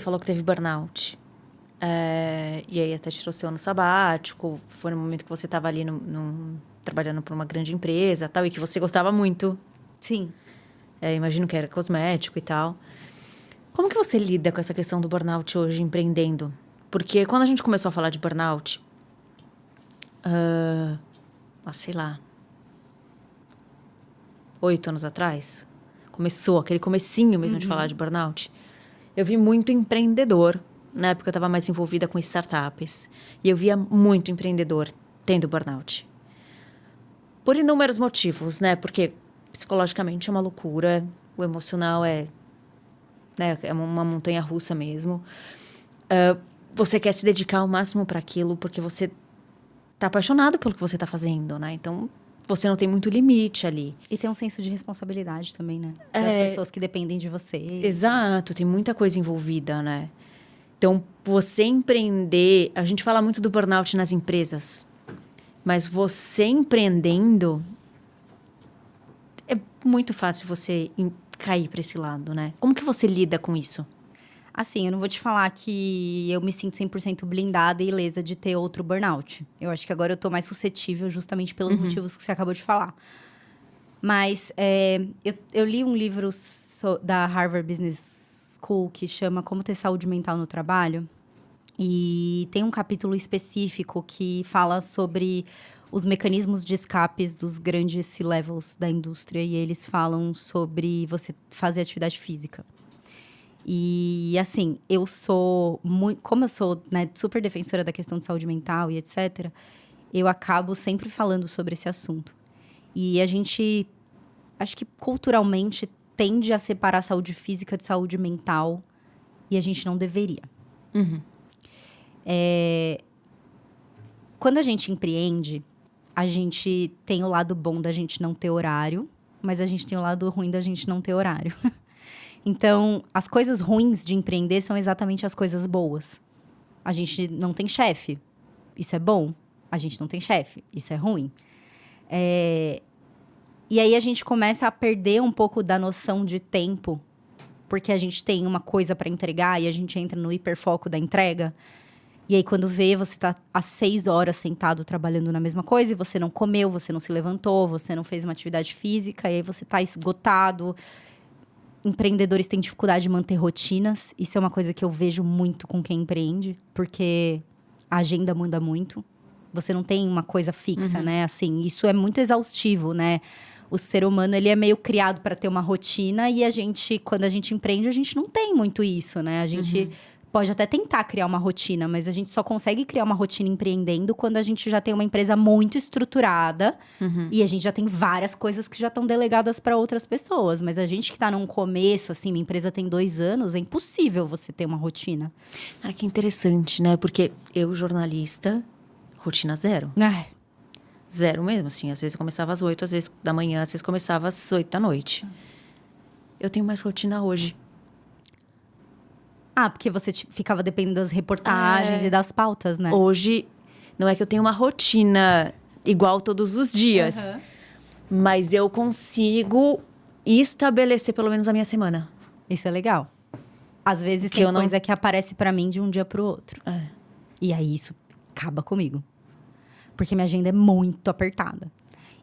falou que teve burnout. E aí até tirou seu ano sabático. Foi no momento que você estava ali trabalhando para uma grande empresa tal, e que você gostava muito. Sim. Imagino que era cosmético e tal. Como que você lida com essa questão do burnout hoje, empreendendo? Porque quando a gente começou a falar de burnout, sei lá, 8 anos atrás, começou aquele comecinho mesmo de falar de burnout. Eu vi muito empreendedor. Na época eu estava mais envolvida com startups. E eu via muito empreendedor tendo burnout. Por inúmeros motivos, né? Porque psicologicamente é uma loucura. O emocional é uma montanha russa mesmo. Você quer se dedicar ao máximo para aquilo porque você tá apaixonado pelo que você tá fazendo, né? Então, você não tem muito limite ali. E tem um senso de responsabilidade também, né? Das pessoas que dependem de você. Exato, tem muita coisa envolvida, né? Então, você empreender... A gente fala muito do burnout nas empresas. Mas você empreendendo... É muito fácil você cair para esse lado, né? Como que você lida com isso? Assim, eu não vou te falar que eu me sinto 100% blindada e ilesa de ter outro burnout. Eu acho que agora eu tô mais suscetível justamente pelos motivos que você acabou de falar. Mas eu li um livro da Harvard Business School que chama Como Ter Saúde Mental no Trabalho. E tem um capítulo específico que fala sobre os mecanismos de escapes dos grandes C-levels da indústria. E eles falam sobre você fazer atividade física. E, assim, eu sou muito... Como eu sou, né, super defensora da questão de saúde mental e etc., eu acabo sempre falando sobre esse assunto. E a gente, acho que culturalmente, tende a separar saúde física de saúde mental. E a gente não deveria. Quando a gente empreende, a gente tem o lado bom da gente não ter horário. Mas a gente tem o lado ruim da gente não ter horário. Então, as coisas ruins de empreender são exatamente as coisas boas. A gente não tem chefe. Isso é bom. A gente não tem chefe. Isso é ruim. E aí, a gente começa a perder um pouco da noção de tempo. Porque a gente tem uma coisa para entregar e a gente entra no hiperfoco da entrega. E aí, quando vê, você tá às 6 horas sentado trabalhando na mesma coisa e você não comeu, você não se levantou, você não fez uma atividade física. E aí, você tá esgotado. Empreendedores têm dificuldade de manter rotinas. Isso é uma coisa que eu vejo muito com quem empreende. Porque a agenda muda muito. Você não tem uma coisa fixa, né? Assim, isso é muito exaustivo, né? O ser humano, ele é meio criado para ter uma rotina. E a gente, quando a gente empreende, a gente não tem muito isso, né? A gente pode até tentar criar uma rotina. Mas a gente só consegue criar uma rotina empreendendo quando a gente já tem uma empresa muito estruturada. E a gente já tem várias coisas que já estão delegadas para outras pessoas. Mas a gente que está num começo, assim, minha empresa tem 2 anos, é impossível você ter uma rotina. Cara, que interessante, né? Porque eu, jornalista, rotina zero. Zero mesmo, assim. Às vezes eu começava às 8, às vezes da manhã, às vezes começava às 8 da noite. Eu tenho mais rotina hoje. Porque você ficava dependendo das reportagens e das pautas, né? Hoje, não é que eu tenho uma rotina igual todos os dias. Mas eu consigo estabelecer pelo menos a minha semana. Isso é legal. Às vezes tem coisa que aparece pra mim de um dia pro outro. E aí isso acaba comigo. Porque minha agenda é muito apertada.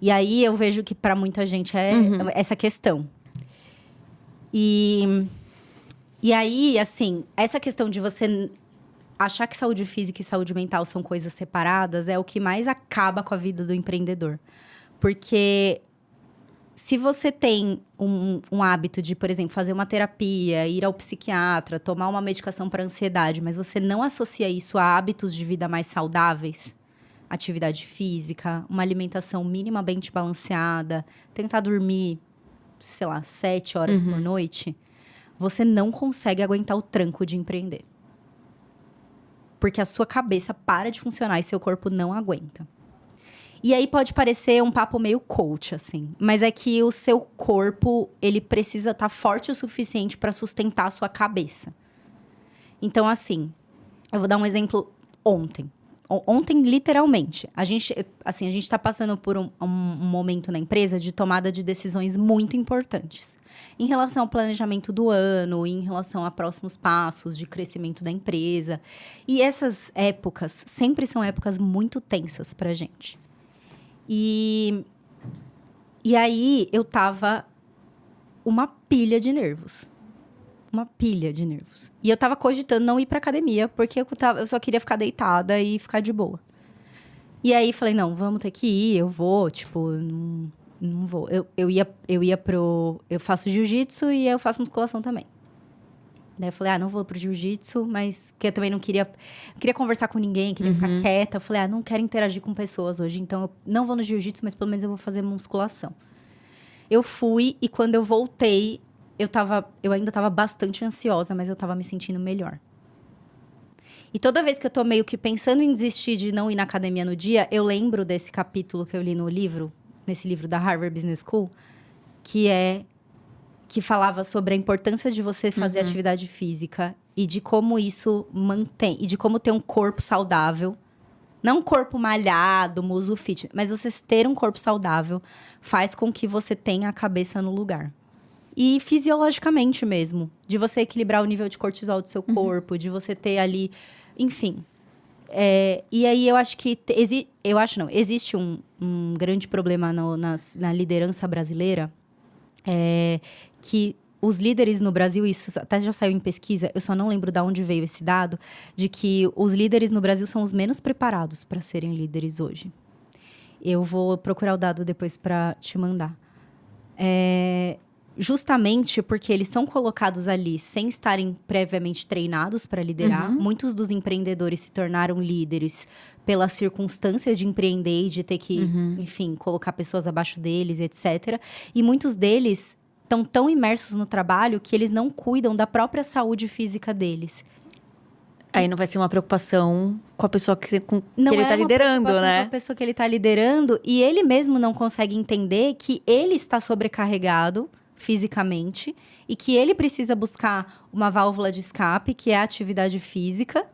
E aí eu vejo que pra muita gente é essa questão. E aí, assim, essa questão de você achar que saúde física e saúde mental são coisas separadas é o que mais acaba com a vida do empreendedor. Porque se você tem um hábito de, por exemplo, fazer uma terapia, ir ao psiquiatra, tomar uma medicação para ansiedade, mas você não associa isso a hábitos de vida mais saudáveis, atividade física, uma alimentação minimamente balanceada, tentar dormir, sei lá, 7 horas por noite, você não consegue aguentar o tranco de empreender. Porque a sua cabeça para de funcionar e seu corpo não aguenta. E aí pode parecer um papo meio coach, assim. Mas é que o seu corpo, ele precisa estar forte o suficiente para sustentar a sua cabeça. Então, assim, eu vou dar um exemplo ontem. Ontem, literalmente, a gente tá passando por um momento na empresa de tomada de decisões muito importantes. Em relação ao planejamento do ano, em relação a próximos passos de crescimento da empresa. E essas épocas sempre são épocas muito tensas pra gente. E aí, eu tava uma pilha de nervos. Uma pilha de nervos. E eu tava cogitando não ir pra academia, porque eu só queria ficar deitada e ficar de boa. E aí, falei, não, vamos ter que ir, eu vou, tipo, não vou. Eu faço jiu-jitsu e eu faço musculação também. Daí eu falei, não vou pro jiu-jitsu, mas... Porque eu também não queria conversar com ninguém, queria ficar quieta. Eu falei, não quero interagir com pessoas hoje, então eu não vou no jiu-jitsu, mas pelo menos eu vou fazer musculação. Eu fui e quando eu voltei... Eu ainda tava bastante ansiosa, mas eu tava me sentindo melhor. E toda vez que eu tô meio que pensando em desistir de não ir na academia no dia, eu lembro desse capítulo que eu li no livro, nesse livro da Harvard Business School, que falava sobre a importância de você fazer atividade física e de como isso mantém, e de como ter um corpo saudável. Não um corpo malhado, muso fit, mas você ter um corpo saudável faz com que você tenha a cabeça no lugar. E fisiologicamente mesmo. De você equilibrar o nível de cortisol do seu corpo, de você ter ali... Enfim. E aí, eu acho que... existe um grande problema na liderança brasileira. Que os líderes no Brasil... Isso até já saiu em pesquisa. Eu só não lembro de onde veio esse dado. De que os líderes no Brasil são os menos preparados para serem líderes hoje. Eu vou procurar o dado depois para te mandar. Justamente porque eles são colocados ali sem estarem previamente treinados para liderar. Muitos dos empreendedores se tornaram líderes pela circunstância de empreender e de ter que, enfim, colocar pessoas abaixo deles, etc. E muitos deles estão tão imersos no trabalho que eles não cuidam da própria saúde física deles. Aí não vai ser uma preocupação com a pessoa que ele tá liderando, né? Com a pessoa que ele tá liderando. E ele mesmo não consegue entender que ele está sobrecarregado fisicamente e que ele precisa buscar uma válvula de escape, que é a atividade física,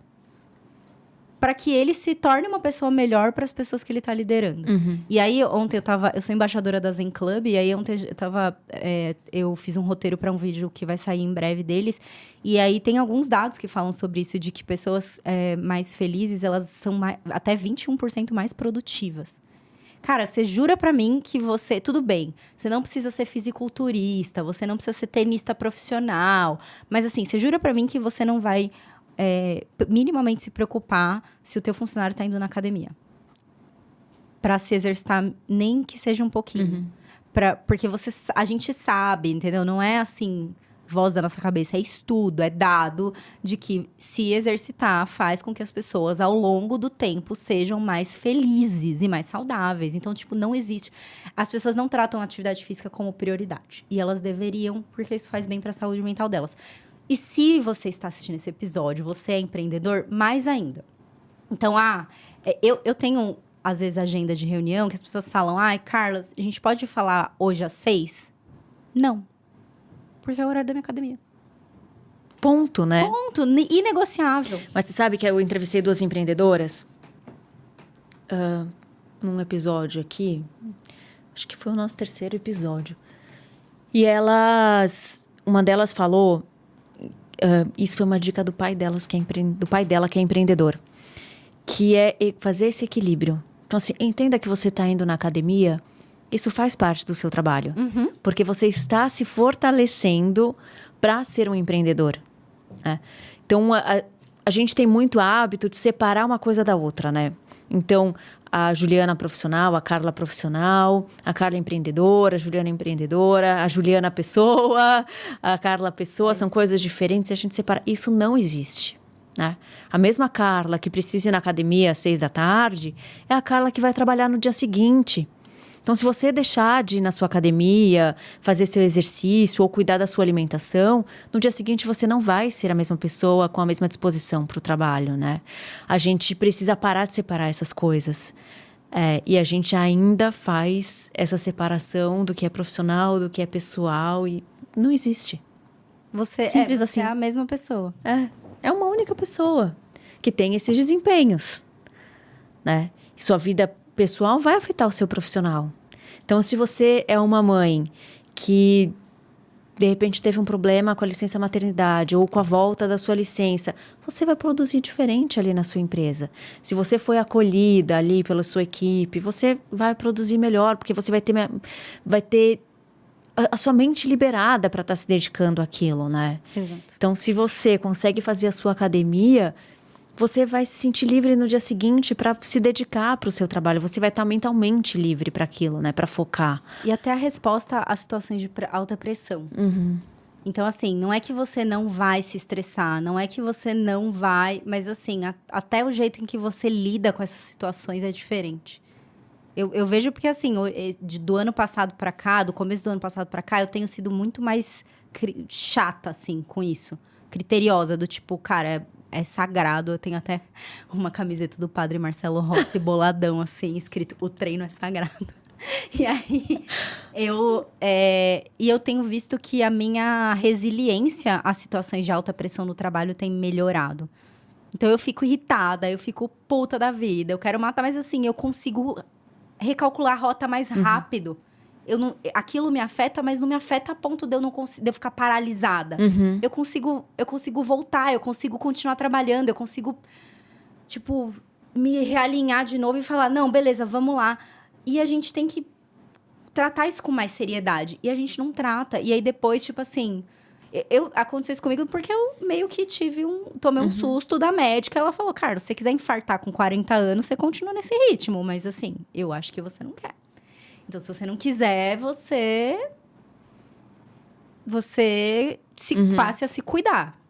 para que ele se torne uma pessoa melhor para as pessoas que ele está liderando. E aí, ontem eu sou embaixadora da Zen Club, e aí ontem eu fiz um roteiro para um vídeo que vai sair em breve deles, e aí tem alguns dados que falam sobre isso, de que pessoas mais felizes, elas são até 21% mais produtivas. Cara, você jura pra mim que você... Tudo bem, você não precisa ser fisiculturista, você não precisa ser tenista profissional. Mas assim, você jura pra mim que você não vai minimamente se preocupar se o teu funcionário tá indo na academia. Pra se exercitar, nem que seja um pouquinho. Porque a gente sabe, entendeu? Não é assim... voz da nossa cabeça, é estudo, é dado de que se exercitar faz com que as pessoas, ao longo do tempo, sejam mais felizes e mais saudáveis. Então, tipo, não existe... As pessoas não tratam a atividade física como prioridade. E elas deveriam, porque isso faz bem para a saúde mental delas. E se você está assistindo esse episódio, você é empreendedor, mais ainda. Então, eu tenho, às vezes, agenda de reunião que as pessoas falam, Carla, a gente pode falar hoje às 6? Não. Porque é o horário da minha academia. Ponto, né? Ponto. Inegociável. Mas você sabe que eu entrevistei 2 empreendedoras? Num episódio aqui. Acho que foi o nosso 3º episódio. E uma delas falou... isso foi uma dica do pai delas, do pai dela, que é empreendedor. Que é fazer esse equilíbrio. Então, assim, entenda que você está indo na academia... Isso faz parte do seu trabalho. Porque você está se fortalecendo para ser um empreendedor. Né? Então, a gente tem muito hábito de separar uma coisa da outra, né? Então, a Juliana profissional, a Carla profissional, a Carla empreendedora, a Juliana empreendedora, a Juliana pessoa, a Carla pessoa, são coisas diferentes e a gente separa. Isso não existe. Né? A mesma Carla que precisa ir na academia às 6 da tarde é a Carla que vai trabalhar no dia seguinte. Então, se você deixar de ir na sua academia, fazer seu exercício ou cuidar da sua alimentação, no dia seguinte você não vai ser a mesma pessoa com a mesma disposição para o trabalho, né? A gente precisa parar de separar essas coisas. E a gente ainda faz essa separação do que é profissional, do que é pessoal e não existe. Simples assim. Você é a mesma pessoa. É uma única pessoa que tem esses desempenhos. né? Sua vida pessoal vai afetar o seu profissional. Então, se você é uma mãe que de repente teve um problema com a licença maternidade ou com a volta da sua licença, você vai produzir diferente ali na sua empresa. Se você foi acolhida ali pela sua equipe, você vai produzir melhor, porque você vai ter a sua mente liberada para estar se dedicando àquilo, né? Exato. Então, se você consegue fazer a sua academia, você vai se sentir livre no dia seguinte para se dedicar para o seu trabalho. Você vai estar mentalmente livre para aquilo, né? Para focar. E até a resposta a situações de alta pressão. Então, assim, não é que você não vai se estressar, não é que você não vai... Mas, assim, até o jeito em que você lida com essas situações é diferente. Eu vejo porque, assim, do ano passado pra cá, do começo do ano passado pra cá, eu tenho sido muito mais chata, assim, com isso. Criteriosa, do tipo, cara, é sagrado. Eu tenho até uma camiseta do Padre Marcelo Rossi, boladão, assim, escrito, o treino é sagrado. E aí, eu tenho visto que a minha resiliência a situações de alta pressão no trabalho tem melhorado. Então, eu fico irritada, eu fico puta da vida, eu quero matar, mas assim, eu consigo recalcular a rota mais rápido. Aquilo me afeta, mas não me afeta a ponto de eu ficar paralisada. Eu consigo voltar, eu consigo continuar trabalhando, eu consigo, tipo, me realinhar de novo e falar, não, beleza, vamos lá. E a gente tem que tratar isso com mais seriedade. E a gente não trata. E aí depois, tipo assim... Aconteceu isso comigo porque eu meio que tomei um susto da médica. Ela falou, cara, se você quiser infartar com 40 anos, você continua nesse ritmo. Mas assim, eu acho que você não quer. Então, se você não quiser, você passe a se cuidar.